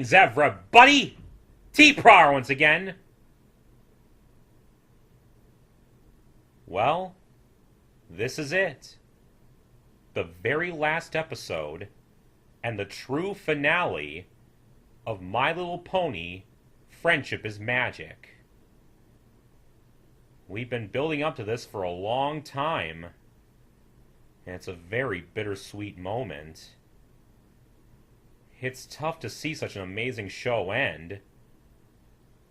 Greetings, everybody! T-Prar once again. Well, this is it. The very last episode, and the true finale of My Little Pony, Friendship is Magic. We've been building up to this for a long time, and it's a very bittersweet moment. It's tough to see such an amazing show end,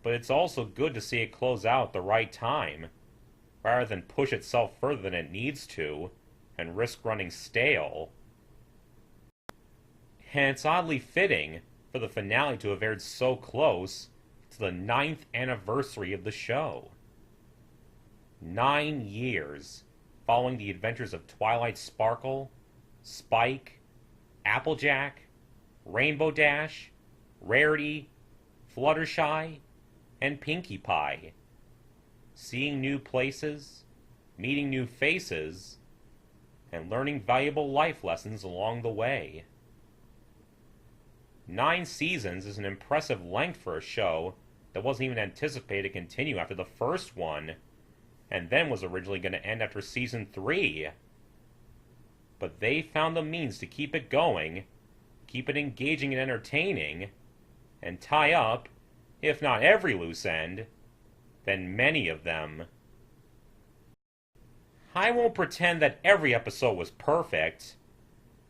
but it's also good to see it close out at the right time, rather than push itself further than it needs to, and risk running stale. And it's oddly fitting for the finale to have aired so close to the 9th anniversary of the show. 9 years following the adventures of Twilight Sparkle, Spike, Applejack, Rainbow Dash, Rarity, Fluttershy, and Pinkie Pie. Seeing new places, meeting new faces, and learning valuable life lessons along the way. 9 seasons is an impressive length for a show that wasn't even anticipated to continue after the first one, and then was originally going to end after season 3. But they found the means to keep it going, keep it engaging and entertaining, and tie up, if not every loose end, then many of them. I won't pretend that every episode was perfect,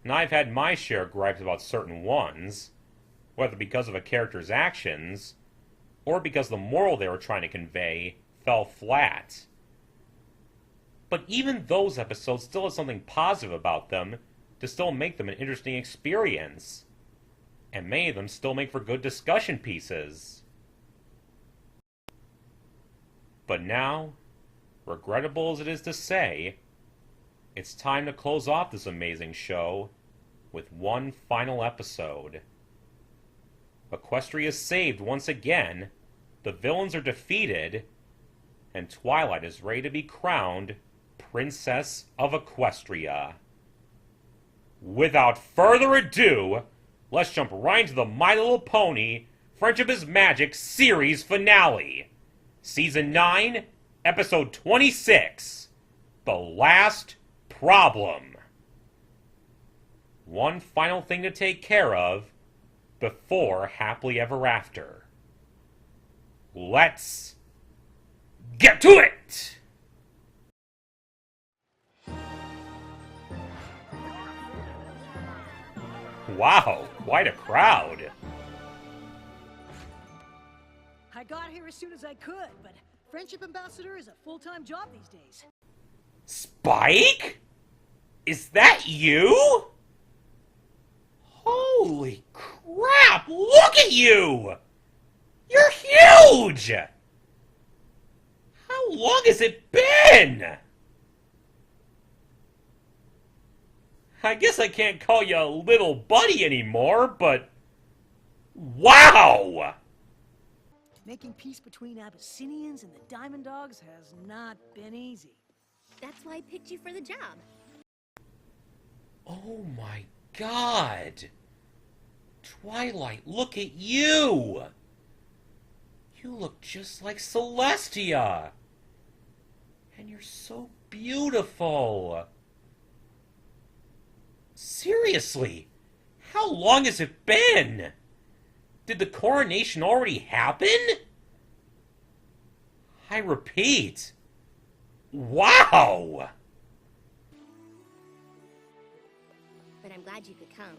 and I've had my share of gripes about certain ones, whether because of a character's actions, or because the moral they were trying to convey fell flat. But even those episodes still have something positive about them to still make them an interesting experience, and many of them still make for good discussion pieces. But now, regrettable as it is to say, it's time to close off this amazing show with one final episode. Equestria is saved once again, the villains are defeated, and Twilight is ready to be crowned Princess of Equestria. Without further ado, let's jump right into the My Little Pony Friendship is Magic series finale. Season 9, Episode 26, The Last Problem. One final thing to take care of before Happily Ever After. Let's get to it! Wow, quite a crowd. I got here as soon as I could, but Friendship Ambassador is a full-time job these days. Spike? Is that you? Holy crap, look at you! You're huge! How long has it been? I guess I can't call you a little buddy anymore, but... wow! Making peace between Abyssinians and the Diamond Dogs has not been easy. That's why I picked you for the job. Oh my god! Twilight, look at you! You look just like Celestia! And you're so beautiful! Seriously, how long has it been? Did the coronation already happen? I repeat, wow! But I'm glad you could come.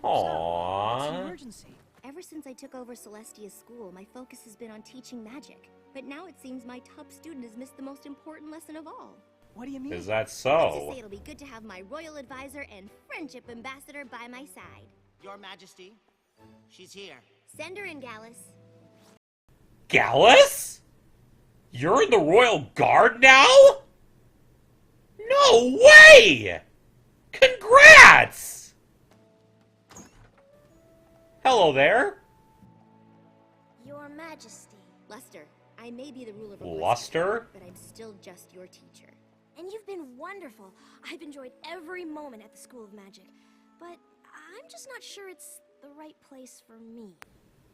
Aww. What's the emergency? Ever since I took over Celestia's school, my focus has been on teaching magic. But now it seems my top student has missed the most important lesson of all. What do you mean? Is that Let's just so? say it'll be good to have my royal advisor and friendship ambassador by my side. Your Majesty, she's here. Send her in, Gallus. Gallus? You're in the Royal Guard now? No way! Congrats! Hello there. Your Majesty. Luster, I may be the ruler of Luster? but I'm still just your teacher. And you've been wonderful. I've enjoyed every moment at the School of Magic. But I'm just not sure it's the right place for me.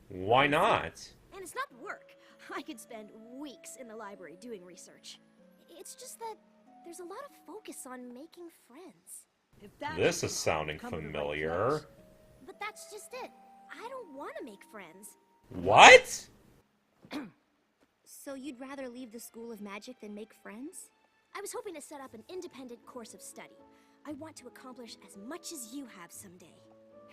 Why not? And it's not work. I could spend weeks in the library doing research. It's just that there's a lot of focus on making friends. If that's This all, is sounding come to the right familiar. place. But that's just it. I don't want to make friends. What? So you'd rather leave the School of Magic than make friends? I was hoping to set up an independent course of study. I want to accomplish as much as you have someday.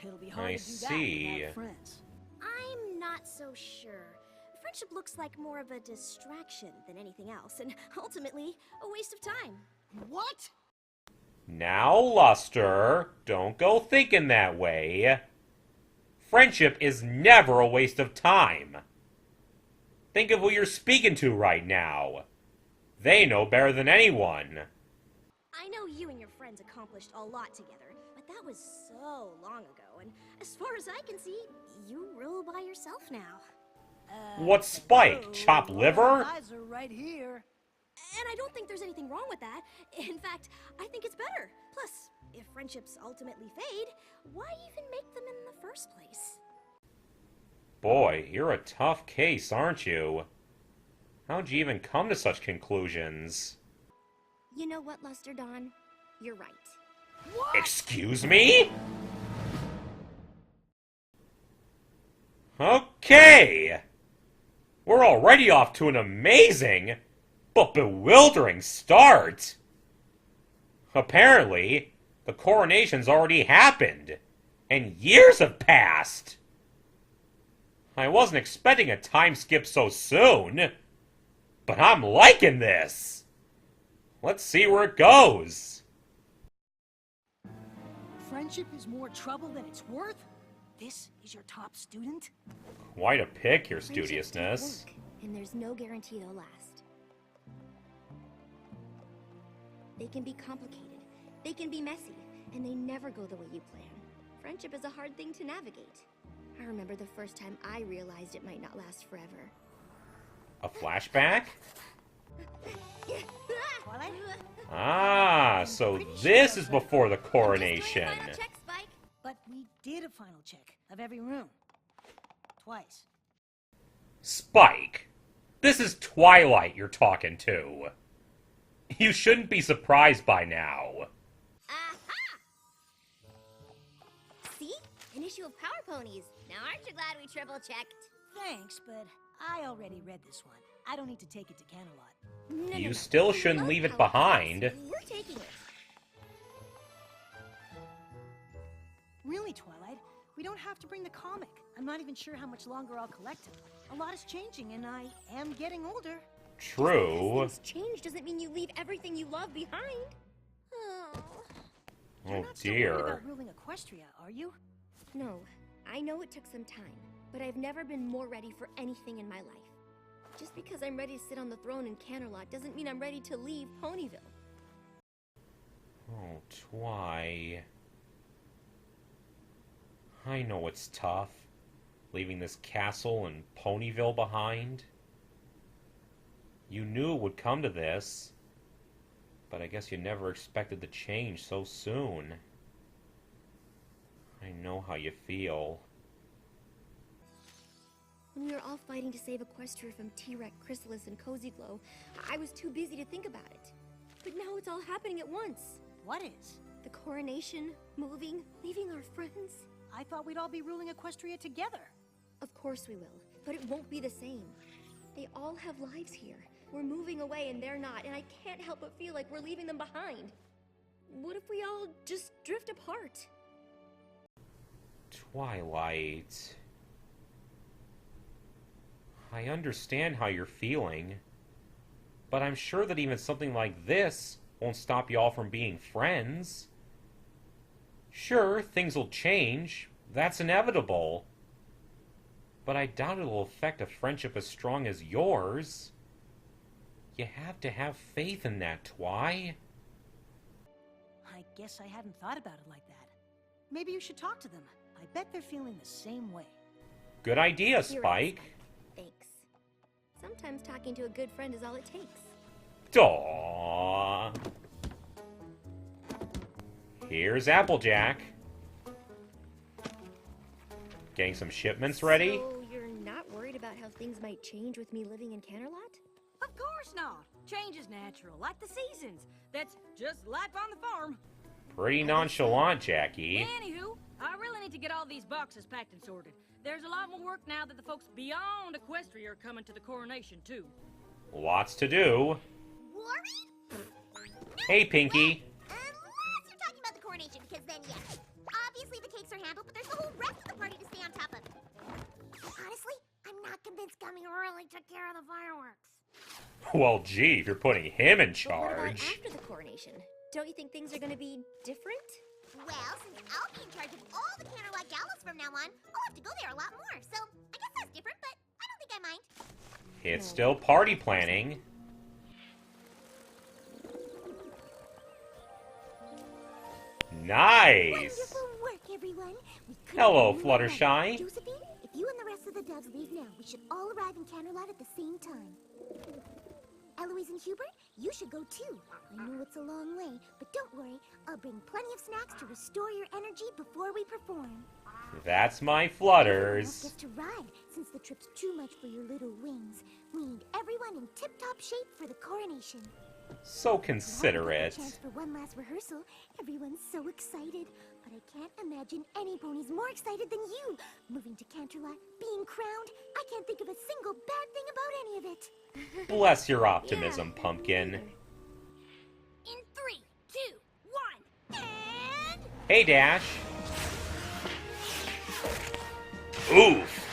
It'll be hard I to do that see. without friends. I'm not so sure. Friendship looks like more of a distraction than anything else, and ultimately, a waste of time. What? Now, Luster, don't go thinking that way. Friendship is never a waste of time. Think of who you're speaking to right now. They know better than anyone. I know you and your friends accomplished a lot together, but that was so long ago, and as far as I can see, you rule by yourself now. What's Spike? Hello, Chop my liver? eyes are right here. And I don't think there's anything wrong with that. In fact, I think it's better. Plus, if friendships ultimately fade, why even make them in the first place? Boy, you're a tough case, aren't you? How'd you even come to such conclusions? You know what, Luster Dawn? You're right. Excuse me? Okay! We're already off to an amazing, but bewildering start! Apparently, the coronation's already happened, and years have passed! I wasn't expecting a time skip so soon, but I'm liking this! Let's see where it goes! Friendship is more trouble than it's worth? This is your top student? Quite a pick, your Friendships take studiousness. work, and there's no guarantee they'll last. They can be complicated, they can be messy, and they never go the way you plan. Friendship is a hard thing to navigate. I remember the first time I realized it might not last forever. A flashback? Twilight? Ah, so this is before the coronation. Just doing a final check, Spike. But we did a final check of every room. Twice. Spike, this is Twilight you're talking to. You shouldn't be surprised by now. Aha! See? An issue of Power Ponies. Now aren't you glad we triple-checked? Thanks, but I already read this one. I don't need to take it to Camelot. No, You still shouldn't Love leave it Power behind. Ponies. We're taking it. Really, Twilight? We don't have to bring the comic. I'm not even sure how much longer I'll collect them. A lot is changing, and I am getting older. True. Things change doesn't mean you leave everything you love behind. Oh. You're Oh not still worried dear. about ruling Equestria, are you? No, I know it took some time, but I've never been more ready for anything in my life. Just because I'm ready to sit on the throne in Canterlot doesn't mean I'm ready to leave Ponyville. Oh, Twi. I know it's tough, leaving this castle and Ponyville behind. You knew it would come to this, but I guess you never expected the change so soon. I know how you feel. When we were all fighting to save Equestria from T-Rex, Chrysalis, and Cozy Glow, I was too busy to think about it. But now it's all happening at once. What is? The coronation, moving, leaving our friends. I thought we'd all be ruling Equestria together. Of course we will, but it won't be the same. They all have lives here. We're moving away and they're not, and I can't help but feel like we're leaving them behind. What if we all just drift apart? Twilight. I understand how you're feeling, but I'm sure that even something like this won't stop you all from being friends. Sure, things will change. That's inevitable. But I doubt it'll affect a friendship as strong as yours. You have to have faith in that, Twi. I guess I hadn't thought about it like that. Maybe you should talk to them. I bet they're feeling the same way. Good idea, You're right, Spike. Thanks. Sometimes talking to a good friend is all it takes. Aww. Here's Applejack. Getting some shipments ready? So you're not worried about how things might change with me living in Canterlot? Of course not. Change is natural, like the seasons. That's just life on the farm. Pretty nonchalant, Jackie. Anywho, I really need to get all these boxes packed and sorted. There's a lot more work now that the folks beyond Equestria are coming to the coronation, too. Lots to do. Worried? Hey, Pinky. Unless you're talking about the coronation, because then, yes. Obviously the cakes are handled, but there's the whole rest of the party to stay on top of. Honestly, I'm not convinced Gummy really took care of the fireworks. Well, gee, if you're putting him in But what about charge. after the coronation? Don't you think things are gonna be different? Well, since I'll be in charge of all the Canterlot galas from now on, I'll have to go there a lot more. So, I guess that's different, but I don't think I mind. It's still party planning. Nice. Wonderful work, everyone. We couldn't Hello, have done it Fluttershy. better. Josephine, if you and the rest of the doves leave now, we should all arrive in Canterlot at the same time. Eloise and Hubert, you should go too. I know it's a long way, but don't worry. I'll bring plenty of snacks to restore your energy before we perform. That's my Else flutters. gets to ride, since the trip's too much for your little wings. We need everyone in tip-top shape for the coronation. So We haven't got the considerate. chance for one last rehearsal. Everyone's so excited, but I can't imagine any pony's more excited than you. Moving to Canterlot, being crowned, I can't think of a single bad thing about any of it. Bless your optimism, Pumpkin. In 3, 2, 1, and... Hey, Dash. Oof.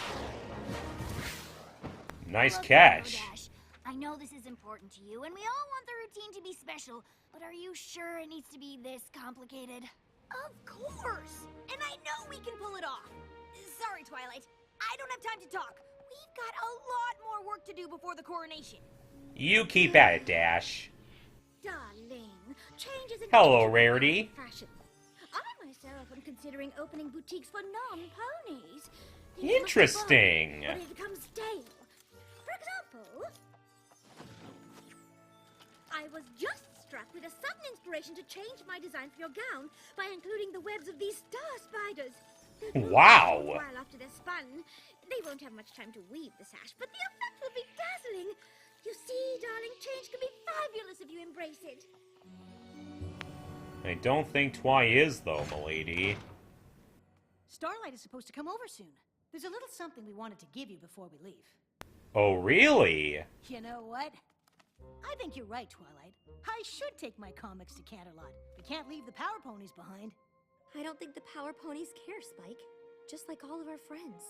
Nice Look, catch. Dash, I know this is important to you, and we all want the routine to be special, but are you sure it needs to be this complicated? Of course! And I know we can pull it off! Sorry, Twilight. I don't have time to talk. We've got a lot more work to do before the coronation. You keep at it, Dash. Darling, change is a Hello, natural Rarity. fashion. I myself am considering opening boutiques for non-ponies. Things look Interesting. fun, but it becomes stale. For example, I was just struck with a sudden inspiration to change my design for your gown by including the webs of these star spiders. They'll Wow. grow a while after they're spun. They won't have much time to weave the sash, but the effect will be dazzling. You see, darling, change can be fabulous if you embrace it. I don't think Twi is, though, milady. Starlight is supposed to come over soon. There's a little something we wanted to give you before we leave. Oh, really? You know what? I think you're right, Twilight. I should take my comics to Canterlot. We can't leave the Power Ponies behind. I don't think the Power Ponies care, Spike. Just like all of our friends.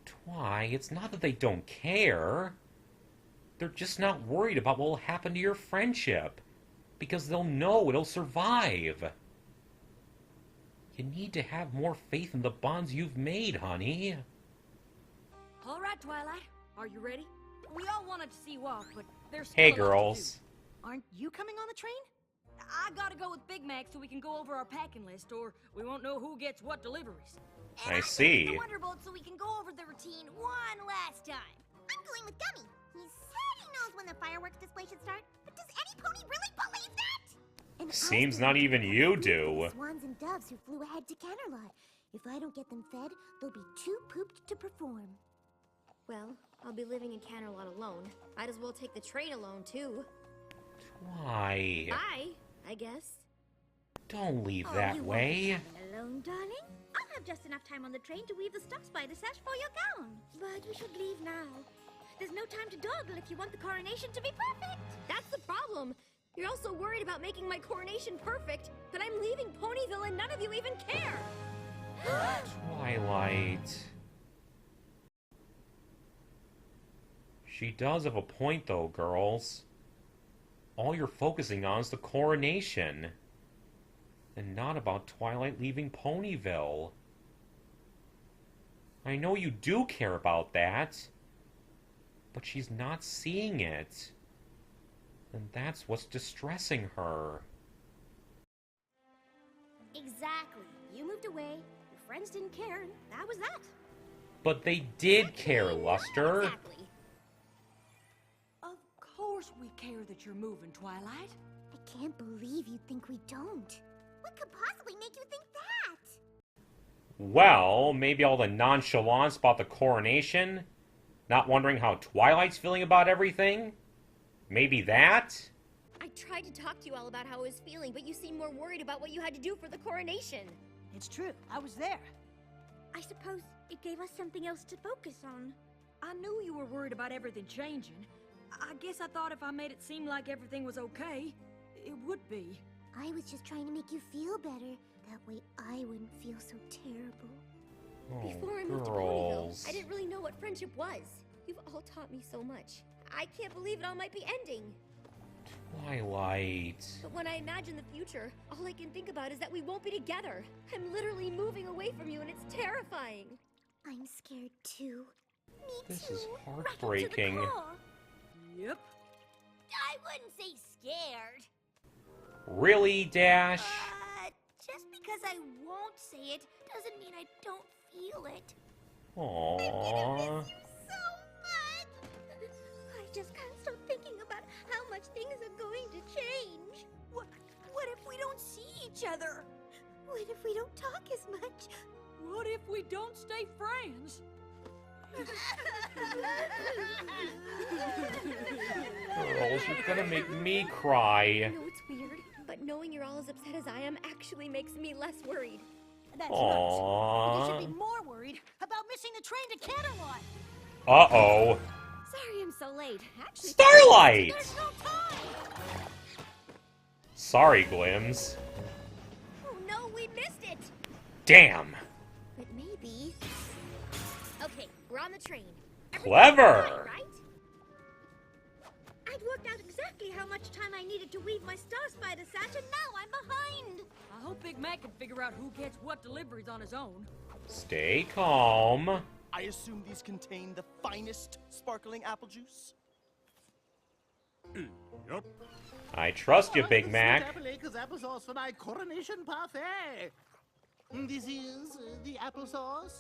Twi, it's not that they don't care. They're just not worried about what will happen to your friendship. Because they'll know it'll survive. You need to have more faith in the bonds you've made, honey. All right, Twilight. Are you ready? We all wanted to see you off, but there's still Hey, a lot to girls. Aren't you coming on the train? do. I gotta go with Big Mac so we can go over our packing list, or we won't know who gets what deliveries. And I I'm see. going with the Wonderbolt so we can go over the routine one last time. I'm going with Gummy. He said he knows when the fireworks display should start, but does any pony really believe that? And Seems I not believe even that you the do. Swans and doves who flew ahead to Canterlot. If I don't get them fed, they'll be too pooped to perform. Well, I'll be living in Canterlot alone. Might as well take the train alone, too. Twi, Bye, I guess. don't leave Oh, that you way. won't be traveling alone, darling. I'll have just enough time on the train to weave the star spider sash for your gown. But we should leave now. There's no time to dawdle if you want the coronation to be perfect. That's the problem. You're also worried about making my coronation perfect, but I'm leaving Ponyville and none of you even care. Twilight. She does have a point, though, girls. All you're focusing on is the coronation. And not about Twilight leaving Ponyville. I know you do care about that. But she's not seeing it. And that's what's distressing her. Exactly. You moved away, your friends didn't care, and that was that. But they did care, Luster. Exactly. Of course we care that you're moving, Twilight. I can't believe you think we don't. What could possibly make you think that? Well, maybe all the nonchalance about the coronation? Not wondering how Twilight's feeling about everything? Maybe that? I tried to talk to you all about how I was feeling, but you seemed more worried about what you had to do for the coronation. It's true. I was there. I suppose it gave us something else to focus on. I knew you were worried about everything changing. I guess I thought if I made it seem like everything was okay, it would be. I was just trying to make you feel better. That way I wouldn't feel so terrible. Oh, Before I moved to Ponyville, girls. I didn't really know what friendship was. You've all taught me so much. I can't believe it all might be ending. Twilight. But when I imagine the future, all I can think about is that we won't be together. I'm literally moving away from you and it's terrifying. I'm scared too. Me This too. is Right up to the heartbreaking. core. Yep. I wouldn't say scared. Really, Dash? Just because I won't say it doesn't mean I don't feel it. Aww. So much! I just can't stop thinking about how much things are going to change. What if we don't see each other? What if we don't talk as much? What if we don't stay friends? Girls, you're gonna make me cry. I know it's weird, but knowing you're all as upset as I am actually makes me less worried. That's nuts. Aww. You should be more worried about missing the train to Canterlot. Uh-oh. Sorry I'm so late. Actually, Starlight! There's no time. Sorry, Glims. oh no, we missed it. Damn. But maybe. Okay, we're on the train. Clever. Fine, right? I'd worked out exactly how much time I needed to weave my Star Spider sash, and now I'm behind. I hope Big Mac can figure out who gets what deliveries on his own. Stay calm. I assume these contain the finest sparkling apple juice? Yup. I trust you, Big Mac. Apple applesauce for my coronation parfait. This is the applesauce?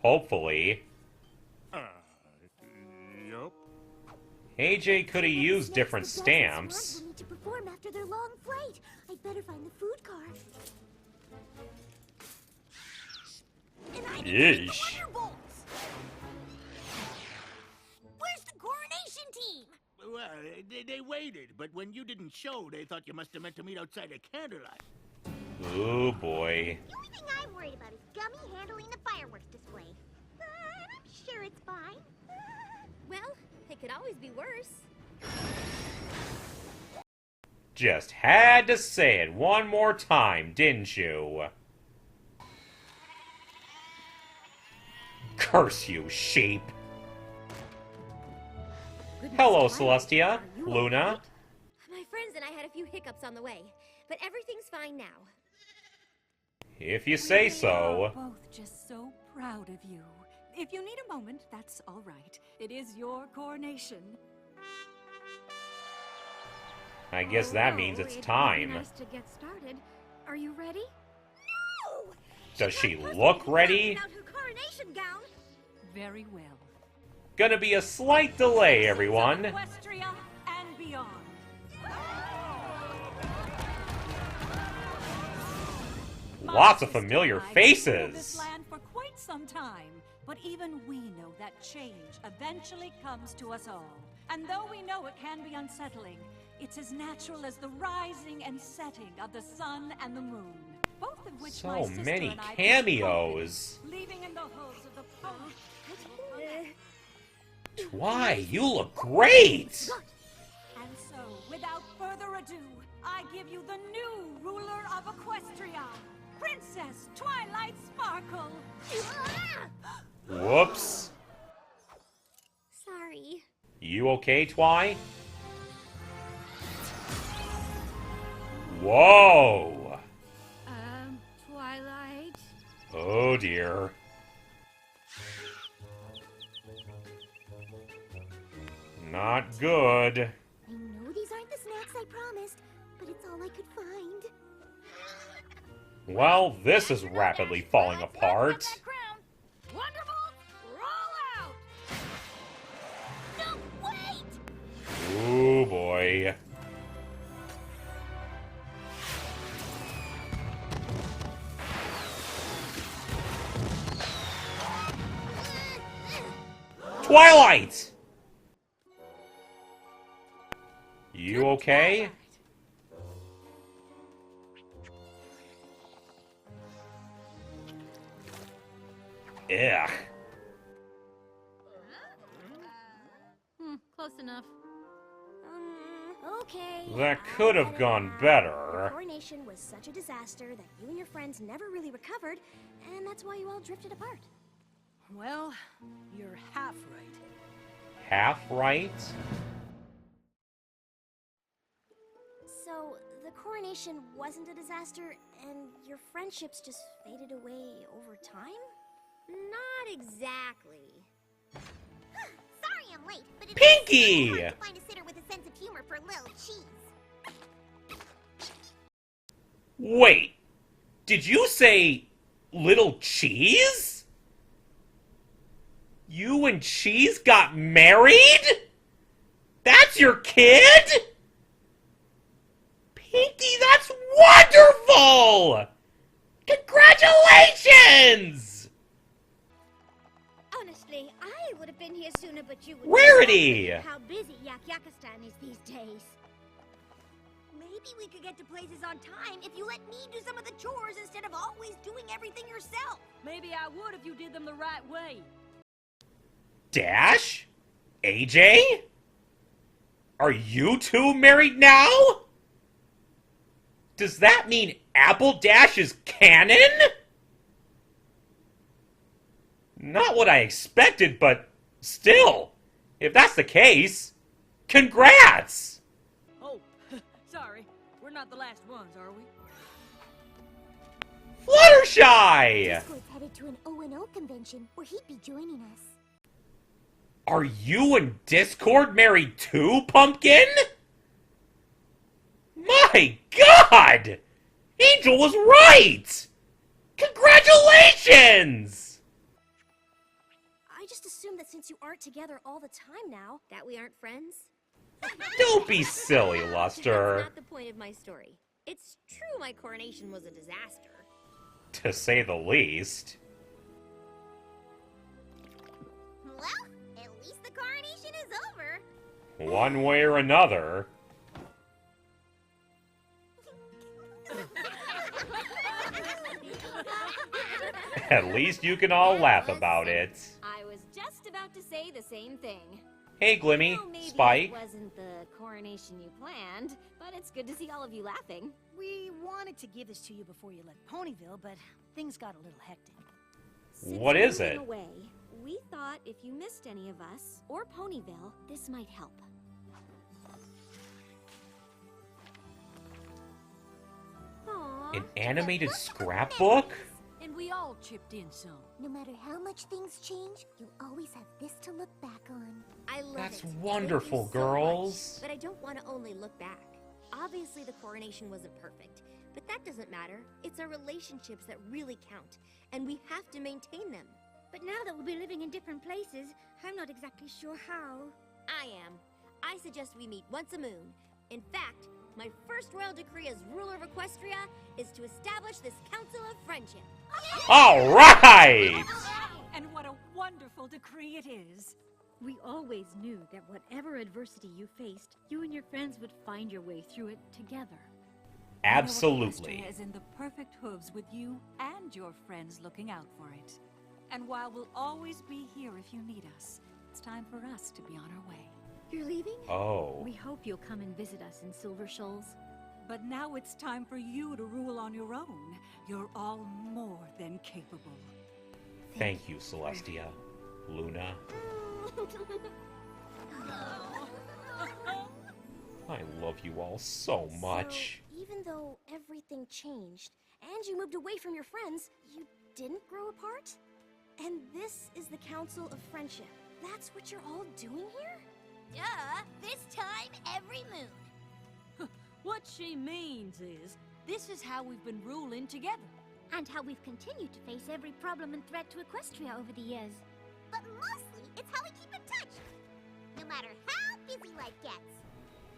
Hopefully. Yup. AJ could have used different The Devs and stamps. Swans will need to perform after their long flight. I'd better find the food car. And I need the Yeesh. Wonderbolts! Where's the coronation team? Well, they waited, but when you didn't show, they thought you must have meant to meet outside of Candlelight. Oh boy. The only thing I'm worried about is Gummy handling the fireworks display. I'm sure it's fine. Well, it could always be worse. Just had to say it one more time, didn't you? Curse you, sheep. Goodness, Hello, Twilight. Celestia, Are you Luna. alright? My friends and I had a few hiccups on the way, but everything's fine now. If you say We so. are both just so proud of you. If you need a moment, that's all right. It is your coronation. I guess that Oh, means it's it'd be time. Nice to get started. Are you ready? No! Does she Can't look possibly ready? without her coronation gown. Very well. Gonna be a slight delay, everyone. Equestria and beyond. Lots of My sister familiar and I have ruled faces. this land for quite some time, but even we know that change eventually comes to us all. And though we know it can be unsettling, it's as natural as the rising and setting of the sun and the moon. Both of which my So sister many and I cameos. leaving in the hooves of the post. Why, you look great! And so, without further ado, I give you the new ruler of Equestria, Princess Twilight Sparkle. Whoops. Sorry. You okay, Twy? Whoa! Twilight. Oh dear. Not good. I know these aren't the snacks I promised, but it's all I could find. Well, this is rapidly falling apart. That crown. Wonderbolts, roll out! No, wait! Ooh boy. Twilight! You okay? Ugh. Close enough. Okay. That could have gone The better. coronation was such a disaster that you and your friends never really recovered, and that's why you all drifted apart. Well, you're half right. Half right? So, the coronation wasn't a disaster, and your friendships just faded away over time? Not exactly. Sorry I'm late, but it's Pinky! hard to find a sitter with a sense of humor for little cheese. Wait, did you say little Cheese? You and Cheese got married? That's your kid? Pinky, that's wonderful! Congratulations! Honestly, I would have been here sooner, but you would. Rarity! How busy Yakistan is these days. Maybe we could get to places on time if you let me do some of the chores instead of always doing everything yourself. Maybe I would if you did them the right way. Dash? AJ? Are you two married now? Does that mean Apple Dash is canon? Not what I expected, but still, if that's the case, congrats! Oh, sorry. We're not the last ones, are we? Fluttershy! Discord's headed to an O&O convention where he'd be joining us. Are you and Discord married too, Pumpkin? My God! Angel was right! Congratulations! I just assumed that since you aren't together all the time now... That we aren't friends? Don't be silly, Luster. That's not the point of my story. It's true my coronation was a disaster. To say the least. Well, at least the coronation is over. One way or another. At least you can all laugh about it. I was just about to say the same thing. Hey, Glimmy, Well, maybe Spike. it wasn't the coronation you planned, but it's good to see all of you laughing. We wanted to give this to you before you left Ponyville, but things got a little hectic. What is it? Away, we thought if you missed any of us, or Ponyville, this might help. Aww, An animated scrapbook? And we all chipped in some. No matter how much things change, you'll always have this to look back on. I love That's it. wonderful, Thank you so girls. much. But I don't want to only look back. Obviously, the coronation wasn't perfect, but that doesn't matter. It's our relationships that really count, and we have to maintain them. But now that we'll be living in different places, I'm not exactly sure how. I am. I suggest we meet once a moon. In fact, my first royal decree as ruler of Equestria is to establish this Council of Friendship. All right! And what a wonderful decree it is. We always knew that whatever adversity you faced, you and your friends would find your way through it together. Absolutely. Equestria is in the perfect hooves with you and your friends looking out for it. And while we'll always be here if you need us, it's time for us to be on our way. You're leaving? Oh. We hope you'll come and visit us in Silver Shoals. But now it's time for you to rule on your own. You're all more than capable. Thank you, Celestia. Luna. I love you all so much. So, even though everything changed, and you moved away from your friends, you didn't grow apart? And this is the Council of Friendship. That's what you're all doing here? Duh, this time every moon. What she means is, this is how we've been ruling together. And how we've continued to face every problem and threat to Equestria over the years. But mostly, it's how we keep in touch. No matter how busy life gets.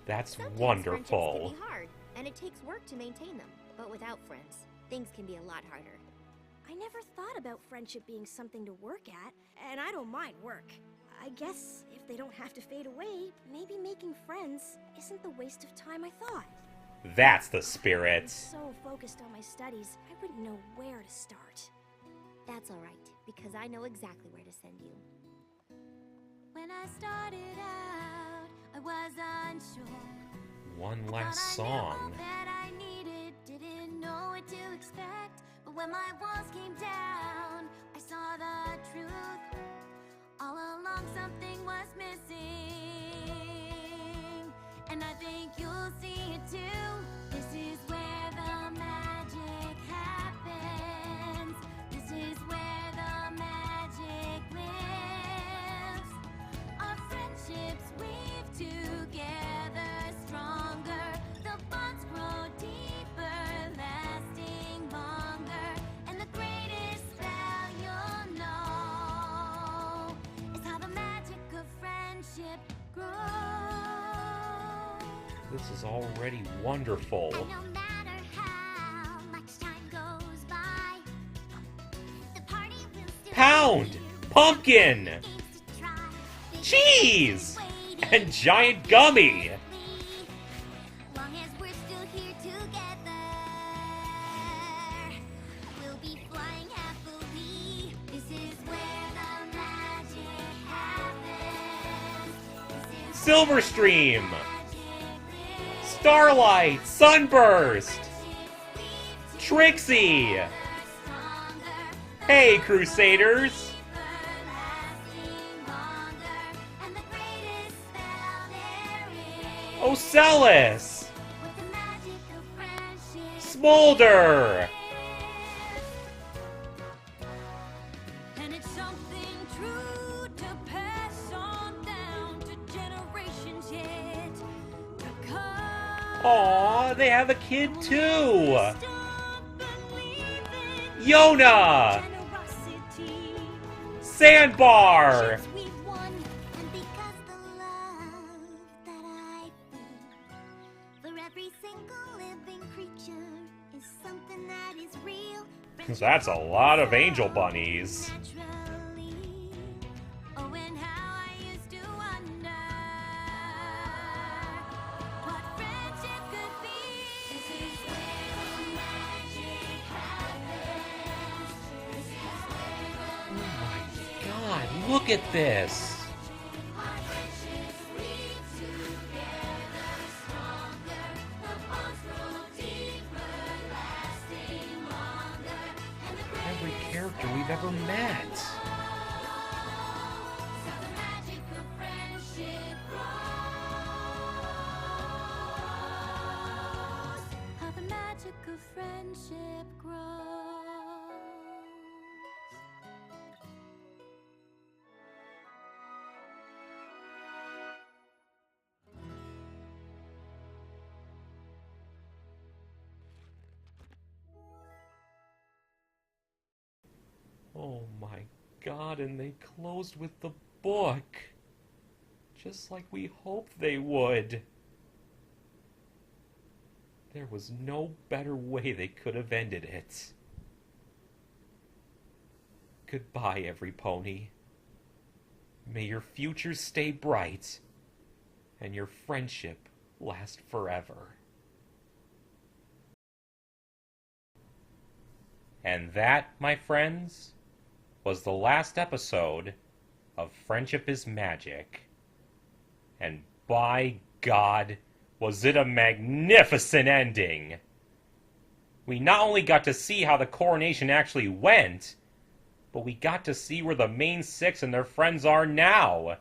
That's Sometimes wonderful. friendships can be hard, and it takes work to maintain them. But without friends, things can be a lot harder. I never thought about friendship being something to work at, and I don't mind work. I guess if they don't have to fade away, maybe making friends isn't the waste of time I thought. That's the I'm spirit. so focused on my studies, I wouldn't know where to start. That's all right, because I know exactly where to send you. When I started out, I was unsure. One Thought last I knew all song. that I needed, didn't know what to expect. But when my walls came down, I saw the truth. All along something was missing, and I think you'll see it too. This is where the magic happens. This is where the magic lives. Our friendships weave together stronger. The bonds grow deeper, lasting longer. And the greatest spell you'll know is how the magic of friendship grows. This is already wonderful. And no matter how much time goes by, the party will still Pound! Pumpkin! games to try. Cheese! And giant gummy! Long as we're still here together, we'll be flying happily. This is where the magic happens. This is Silverstream! where magic lives. Starlight! Sunburst! Trixie! Stronger, Hey, Crusaders! lasting longer, and the greatest spell there is. Ocellus! With the magic of friendship. Smolder! And it's something true to pass on down to generations yet to come. Aw, they have a kid too! Stop believing Yona! generosity. Sandbar! We've won, and because the love that I feel for every single living creature is something that is real. That's a lot of angel bunnies. Naturally. Oh, and how I used to wonder what friendship could be. This is where the magic happens. This is where the magic God, look at this! Our friendships weave together stronger. The bonds grow deeper, lasting longer. And the Every character we've ever met. how the magic of friendship grows. How the magic of friendship grows. Oh my God, and they closed with the book. Just like we hoped they would. There was no better way they could have ended it. Goodbye, every pony. May your future stay bright, and your friendship last forever. And that, my friends, was the last episode of Friendship is Magic. And by God, was it a magnificent ending! We not only got to see how the coronation actually went, but we got to see where the main six and their friends are now,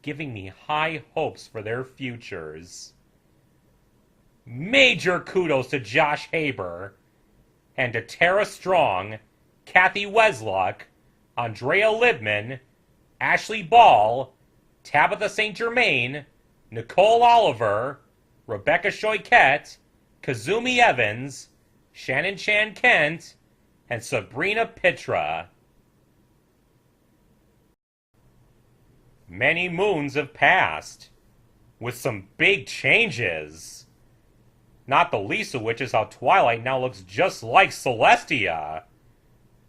giving me high hopes for their futures. Major kudos to Josh Haber, and to Tara Strong, Kathy Weslock, Andrea Libman, Ashley Ball, Tabitha St. Germain, Nicole Oliver, Rebecca Choiquette, Kazumi Evans, Shannon Chan Kent, and Sabrina Pitra. Many moons have passed, with some big changes. Not the least of which is how Twilight now looks just like Celestia.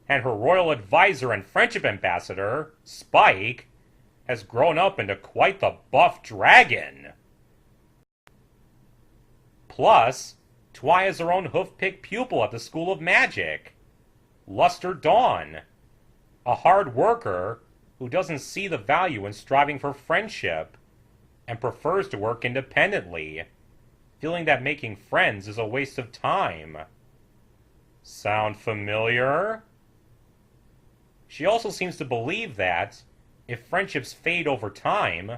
And her royal advisor and friendship ambassador, Spike, has grown up into quite the buff dragon. Plus, Twi has her own hoof-picked pupil at the School of Magic, Luster Dawn, a hard worker who doesn't see the value in striving for friendship and prefers to work independently, feeling that making friends is a waste of time. Sound familiar? She also seems to believe that, if friendships fade over time,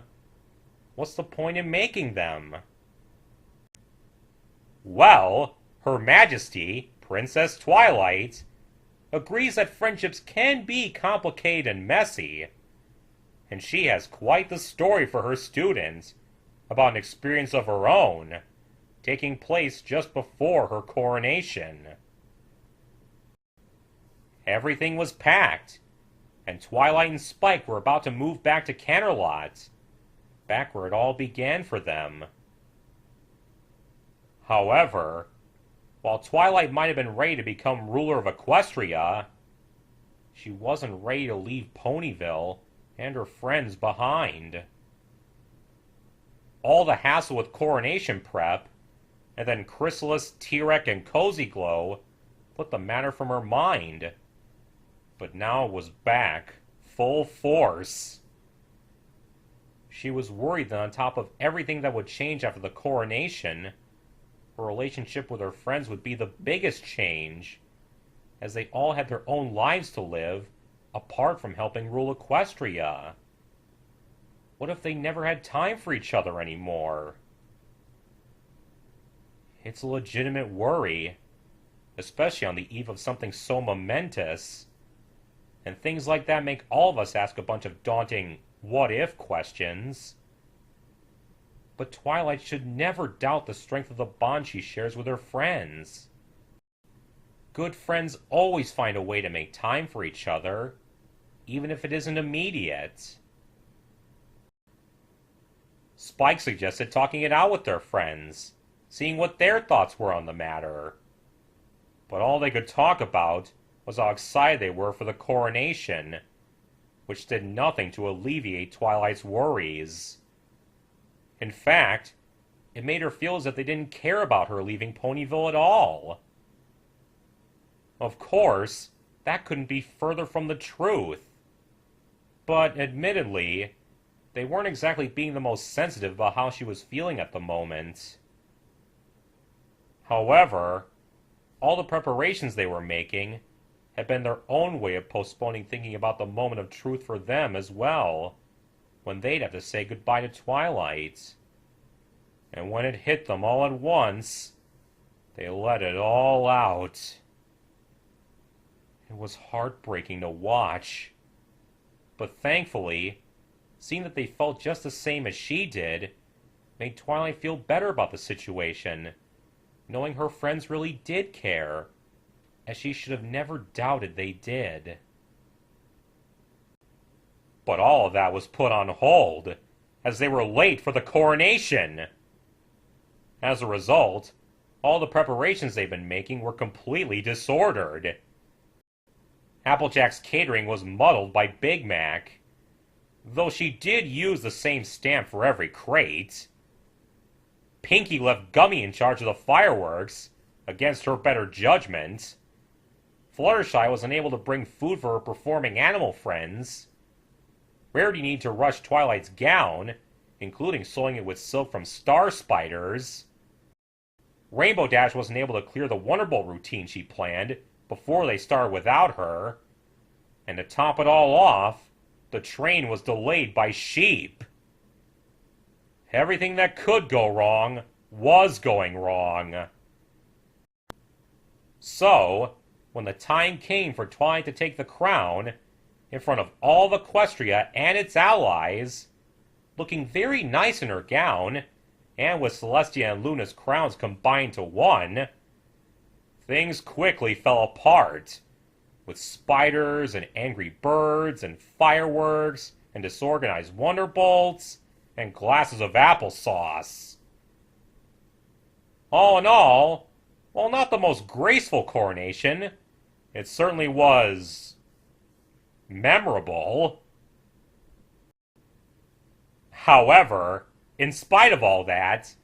what's the point in making them? Well, Her Majesty, Princess Twilight, agrees that friendships can be complicated and messy, and she has quite the story for her students about an experience of her own, taking place just before her coronation. Everything was packed, and Twilight and Spike were about to move back to Canterlot, back where it all began for them. However, while Twilight might have been ready to become ruler of Equestria, she wasn't ready to leave Ponyville and her friends behind. All the hassle with coronation prep, and then Chrysalis, T-Rex, and Cozy Glow put the matter from her mind. But now it was back, full force. She was worried that on top of everything that would change after the coronation, her relationship with her friends would be the biggest change, as they all had their own lives to live, apart from helping rule Equestria. What if they never had time for each other anymore? It's a legitimate worry, especially on the eve of something so momentous. And things like that make all of us ask a bunch of daunting what-if questions. But Twilight should never doubt the strength of the bond she shares with her friends. Good friends always find a way to make time for each other, even if it isn't immediate. Spike suggested talking it out with their friends, seeing what their thoughts were on the matter. But all they could talk about was how excited they were for the coronation, which did nothing to alleviate Twilight's worries. In fact, it made her feel as if they didn't care about her leaving Ponyville at all. Of course, that couldn't be further from the truth. But admittedly, they weren't exactly being the most sensitive about how she was feeling at the moment. However, all the preparations they were making had been their own way of postponing thinking about the moment of truth for them as well, when they'd have to say goodbye to Twilight. And when it hit them all at once, they let it all out. It was heartbreaking to watch. But thankfully, seeing that they felt just the same as she did, made Twilight feel better about the situation, knowing her friends really did care, as she should have never doubted they did. But all of that was put on hold, as they were late for the coronation. As a result, all the preparations they'd been making were completely disordered. Applejack's catering was muddled by Big Mac, though she did use the same stamp for every crate. Pinky left Gummy in charge of the fireworks, against her better judgment. Fluttershy was unable to bring food for her performing animal friends. Rarity needed to rush Twilight's gown, including sewing it with silk from star spiders. Rainbow Dash wasn't able to clear the Wonder Bowl routine she planned before they started without her. And to top it all off, the train was delayed by sheep. Everything that could go wrong was going wrong. So, when the time came for Twilight to take the crown, in front of all of Equestria and its allies, looking very nice in her gown, and with Celestia and Luna's crowns combined to one, things quickly fell apart, with spiders and angry birds and fireworks and disorganized wonderbolts and glasses of applesauce. All in all, while not the most graceful coronation, it certainly was memorable. However, in spite of all that,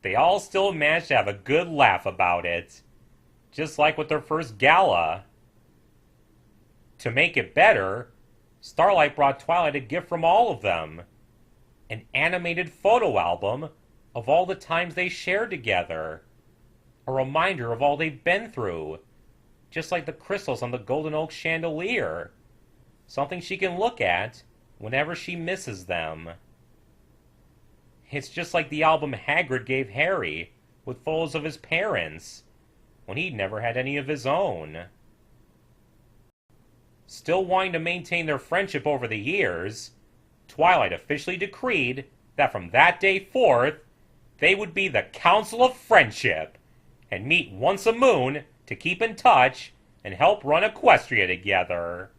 they all still managed to have a good laugh about it, just like with their first gala. To make it better, Starlight brought Twilight a gift from all of them, an animated photo album of all the times they shared together, a reminder of all they've been through, just like the crystals on the golden oak chandelier, something she can look at whenever she misses them. It's just like the album Hagrid gave Harry, with photos of his parents, when he'd never had any of his own. Still wanting to maintain their friendship over the years, Twilight officially decreed that from that day forth, they would be the Council of Friendship, and meet once a moon to keep in touch and help run Equestria together.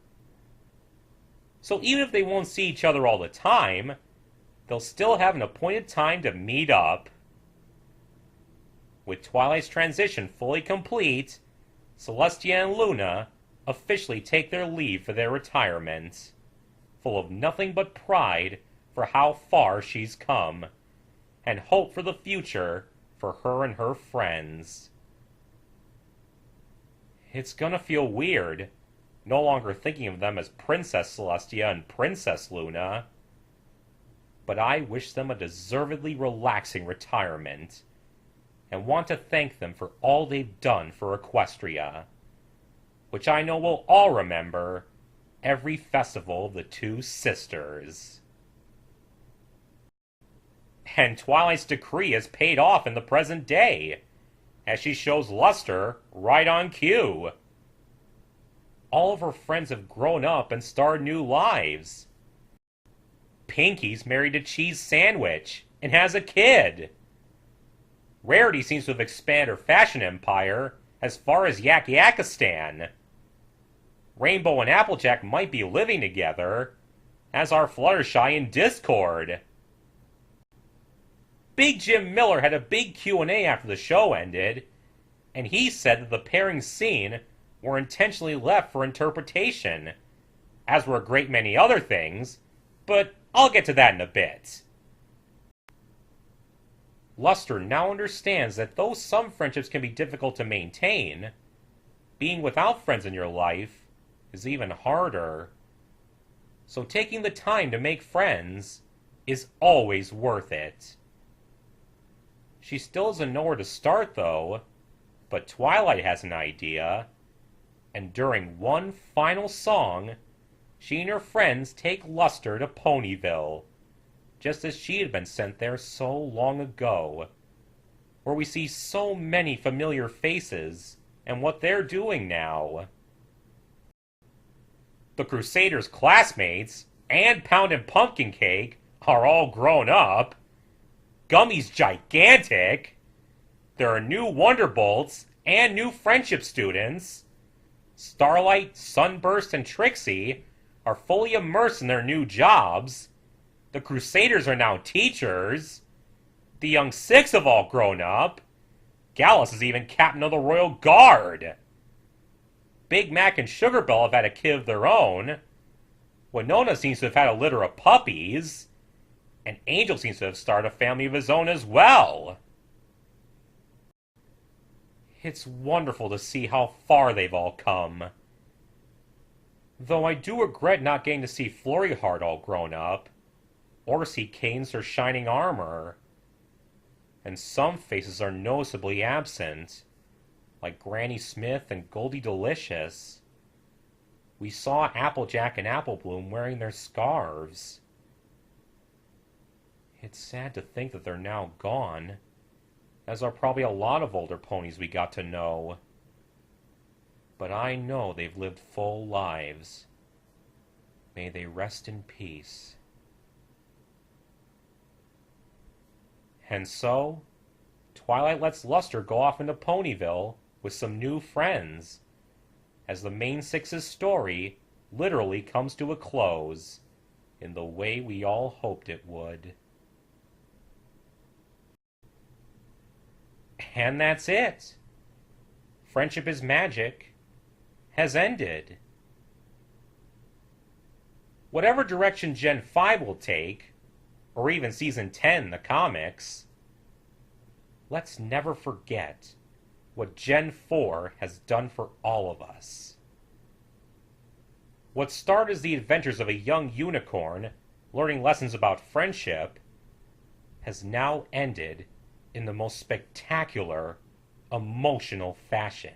So even if they won't see each other all the time, they'll still have an appointed time to meet up. With Twilight's transition fully complete, Celestia and Luna officially take their leave for their retirement, full of nothing but pride for how far she's come, and hope for the future for her and her friends. It's gonna feel weird, no longer thinking of them as Princess Celestia and Princess Luna, but I wish them a deservedly relaxing retirement, and want to thank them for all they've done for Equestria, which I know we'll all remember every festival of the two sisters. And Twilight's decree has paid off in the present day, as she shows luster right on cue. All of her friends have grown up and started new lives. Pinky's married to Cheese Sandwich and has a kid. Rarity seems to have expanded her fashion empire as far as Yak Yakistan. Rainbow and Applejack might be living together, as are Fluttershy and Discord. Big Jim Miller had a big Q&A after the show ended, and he said that the pairing scene were intentionally left for interpretation, as were a great many other things, but I'll get to that in a bit. Luster now understands that though some friendships can be difficult to maintain, being without friends in your life is even harder. So taking the time to make friends is always worth it. She still doesn't know where to start though, but Twilight has an idea, and during one final song, she and her friends take Luster to Ponyville, just as she had been sent there so long ago, where we see so many familiar faces and what they're doing now. The Crusaders' classmates and Poundin' Pumpkin Cake are all grown up. Gummy's gigantic. There are new Wonderbolts and new Friendship students. Starlight, Sunburst, and Trixie are fully immersed in their new jobs. The Crusaders are now teachers. The Young Six have all grown up. Gallus is even captain of the Royal Guard. Big Mac and Sugar Bell have had a kid of their own. Winona seems to have had a litter of puppies. And Angel seems to have started a family of his own as well. It's wonderful to see how far they've all come. Though I do regret not getting to see Flurry Heart all grown up, or see Cadence her shining armor. And some faces are noticeably absent, like Granny Smith and Goldie Delicious. We saw Applejack and Apple Bloom wearing their scarves. It's sad to think that they're now gone, as are probably a lot of older ponies we got to know. But I know they've lived full lives. May they rest in peace. And so, Twilight lets Luster go off into Ponyville with some new friends, as the main six's story literally comes to a close, in the way we all hoped it would. And that's it. Friendship is Magic has ended. Whatever direction Gen 5 will take, or even Season 10 in the comics, let's never forget what Gen 4 has done for all of us. What started as the adventures of a young unicorn learning lessons about friendship has now ended in the most spectacular, emotional fashion.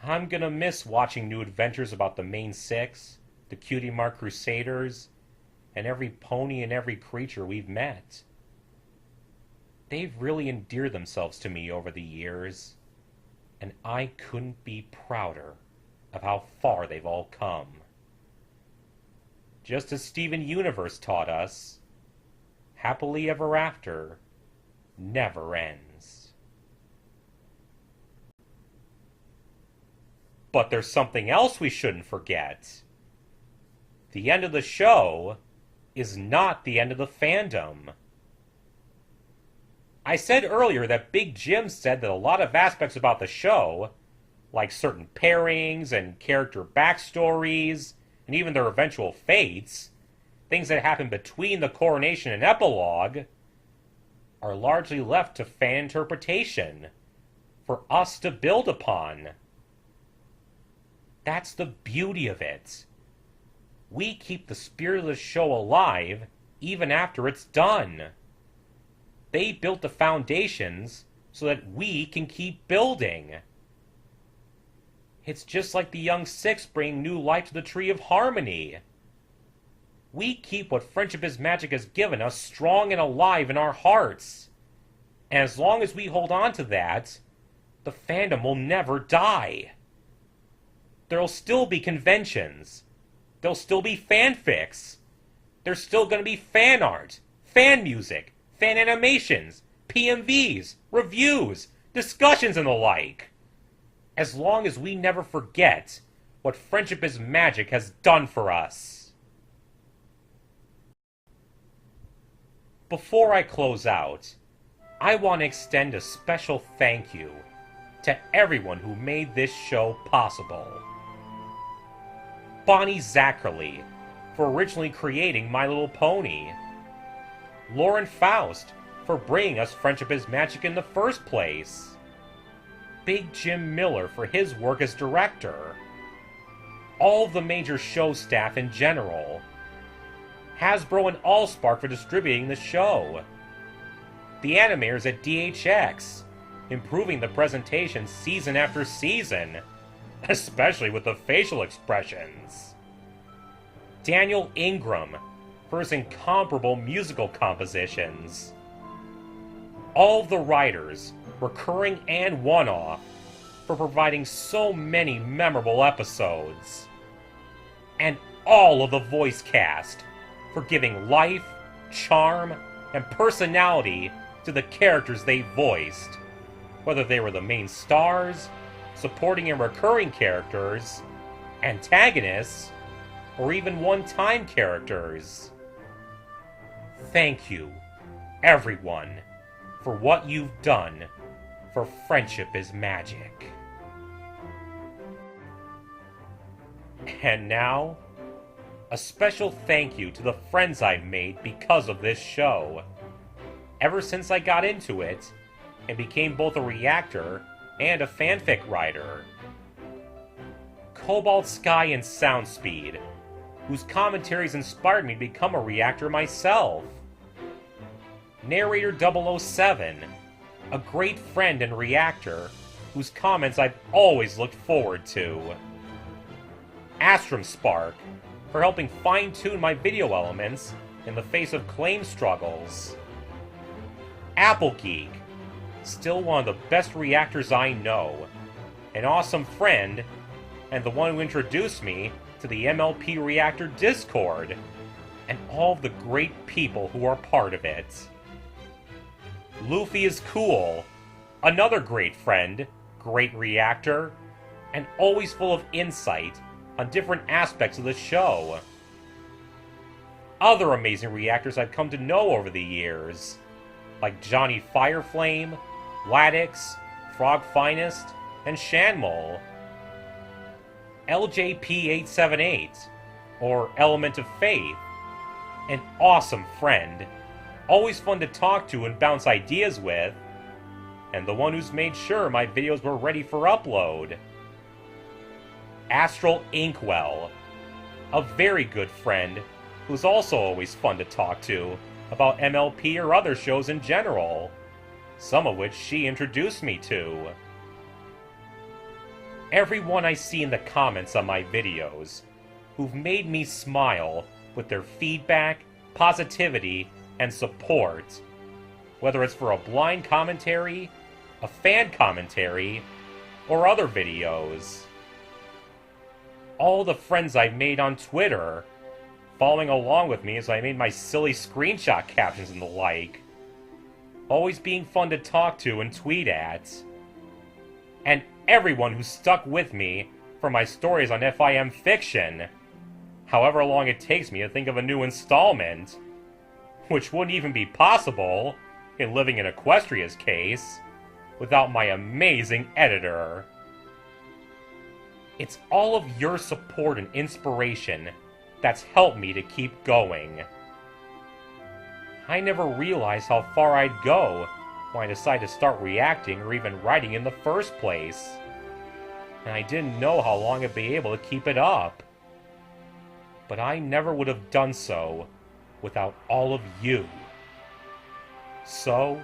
I'm gonna miss watching new adventures about the main six, the Cutie Mark Crusaders, and every pony and every creature we've met. They've really endeared themselves to me over the years, and I couldn't be prouder of how far they've all come. Just as Steven Universe taught us, happily ever after never ends. But there's something else we shouldn't forget. The end of the show is not the end of the fandom. I said earlier that Big Jim said that a lot of aspects about the show, like certain pairings and character backstories, and even their eventual fates, things that happen between the coronation and epilogue, are largely left to fan interpretation, for us to build upon. That's the beauty of it. We keep the spirit of the show alive even after it's done. They built the foundations so that we can keep building. It's just like the young six bringing new life to the Tree of Harmony. We keep what Friendship is Magic has given us strong and alive in our hearts. And as long as we hold on to that, the fandom will never die. There'll still be conventions. There'll still be fanfics. There's still going to be fan art, fan music, fan animations, PMVs, reviews, discussions, and the like. As long as we never forget what Friendship is Magic has done for us. Before I close out, I want to extend a special thank you to everyone who made this show possible. Bonnie Zackerly for originally creating My Little Pony. Lauren Faust for bringing us Friendship is Magic in the first place. Big Jim Miller for his work as director. All the major show staff in general. Hasbro and Allspark for distributing the show. The animators at DHX, improving the presentation season after season, especially with the facial expressions. Daniel Ingram for his incomparable musical compositions. All the writers, recurring and one-off, for providing so many memorable episodes. And all of the voice cast for giving life, charm, and personality to the characters they voiced, whether they were the main stars, supporting and recurring characters, antagonists, or even one-time characters. Thank you, everyone, for what you've done for Friendship is Magic. And now, a special thank you to the friends I've made because of this show. Ever since I got into it, and became both a reactor and a fanfic writer. Cobalt Sky and Soundspeed, whose commentaries inspired me to become a reactor myself. Narrator 007, a great friend and reactor, whose comments I've always looked forward to. Astrum Spark, for helping fine-tune my video elements in the face of claim struggles. Apple Geek, still one of the best reactors I know, an awesome friend, and the one who introduced me to the MLP Reactor Discord, and all the great people who are part of it. Luffy is cool, another great friend, great reactor, and always full of insight on different aspects of the show. Other amazing reactors I've come to know over the years, like Johnny Fireflame, Ladix, Frog Finest, and Shanmol. LJP878, or Element of Faith, an awesome friend, always fun to talk to and bounce ideas with, and the one who's made sure my videos were ready for upload. Astral Inkwell, a very good friend who's also always fun to talk to about MLP or other shows in general, some of which she introduced me to. Everyone I see in the comments on my videos who've made me smile with their feedback, positivity, and support, whether it's for a blind commentary, a fan commentary, or other videos. All the friends I've made on Twitter, following along with me as I made my silly screenshot captions and the like, always being fun to talk to and tweet at. And everyone who stuck with me for my stories on FIM Fiction, however long it takes me to think of a new installment, which wouldn't even be possible in Living in Equestria's case without my amazing editor. It's all of your support and inspiration that's helped me to keep going. I never realized how far I'd go when I decided to start reacting or even writing in the first place. And I didn't know how long I'd be able to keep it up. But I never would have done so without all of you. So,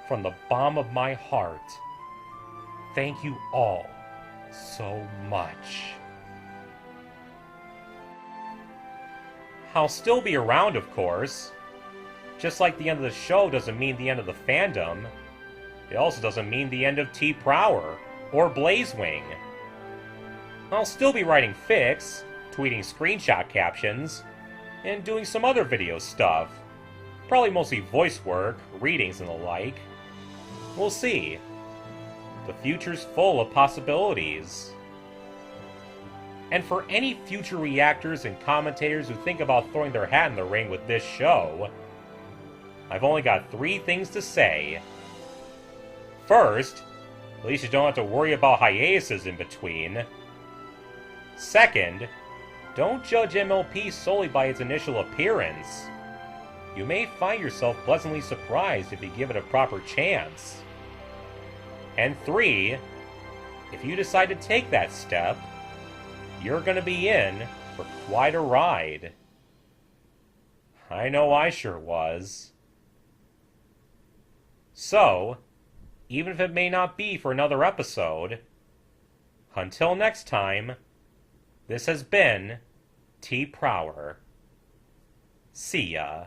from the bottom of my heart, thank you all so much. I'll still be around, of course. Just like the end of the show doesn't mean the end of the fandom, it also doesn't mean the end of T. Prower or Blazewing. I'll still be writing fics, tweeting screenshot captions, and doing some other video stuff. Probably mostly voice work, readings, and the like. We'll see. The future's full of possibilities. And for any future reactors and commentators who think about throwing their hat in the ring with this show, I've only got 3 things to say. First, at least you don't have to worry about hiatuses in between. Second, don't judge MLP solely by its initial appearance. You may find yourself pleasantly surprised if you give it a proper chance. And 3, if you decide to take that step, you're going to be in for quite a ride. I know I sure was. So, even if it may not be for another episode, until next time, this has been T. Prower. See ya.